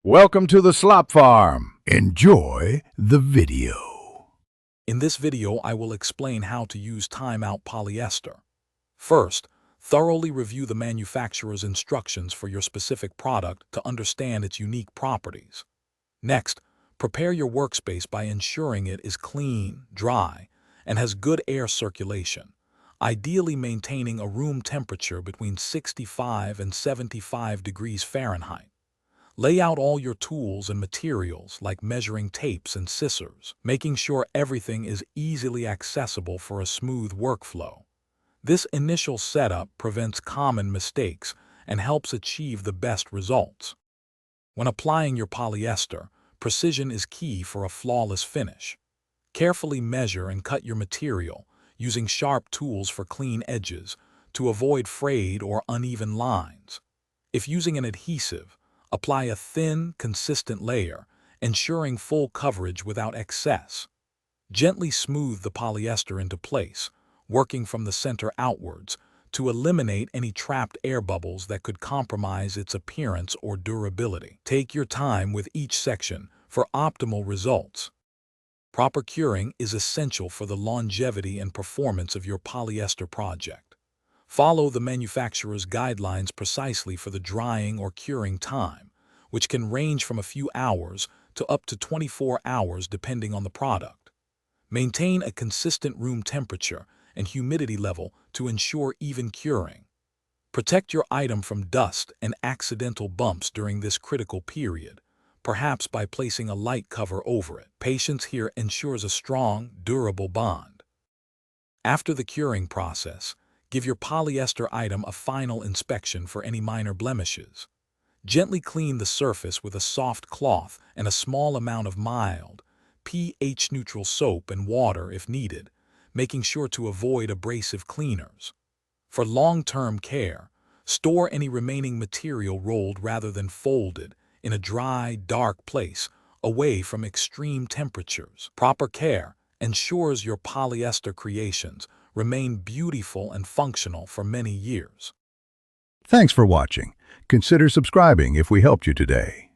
Welcome to the Slop Farm. Enjoy the video. In this video, I will explain how to use timeout polyester. First, thoroughly review the manufacturer's instructions for your specific product to understand its unique properties. Next, prepare your workspace by ensuring it is clean, dry, and has good air circulation, ideally maintaining a room temperature between 65 and 75 degrees Fahrenheit. Lay out all your tools and materials like measuring tapes and scissors, making sure everything is easily accessible for a smooth workflow. This initial setup prevents common mistakes and helps achieve the best results. When applying your polyester, precision is key for a flawless finish. Carefully measure and cut your material, using sharp tools for clean edges to avoid frayed or uneven lines. If using an adhesive, apply a thin, consistent layer, ensuring full coverage without excess. Gently smooth the polyester into place, working from the center outwards, to eliminate any trapped air bubbles that could compromise its appearance or durability. Take your time with each section for optimal results. Proper curing is essential for the longevity and performance of your polyester project. Follow the manufacturer's guidelines precisely for the drying or curing time, which can range from a few hours to up to 24 hours depending on the product. Maintain a consistent room temperature and humidity level to ensure even curing. Protect your item from dust and accidental bumps during this critical period, perhaps by placing a light cover over it. Patience here ensures a strong, durable bond. After the curing process, give your polyester item a final inspection for any minor blemishes. Gently clean the surface with a soft cloth and a small amount of mild, pH-neutral soap and water if needed, making sure to avoid abrasive cleaners. For long-term care, store any remaining material rolled rather than folded in a dry, dark place, away from extreme temperatures. Proper care ensures your polyester creations remain beautiful and functional for many years. Thanks for watching. Consider subscribing if we helped you today.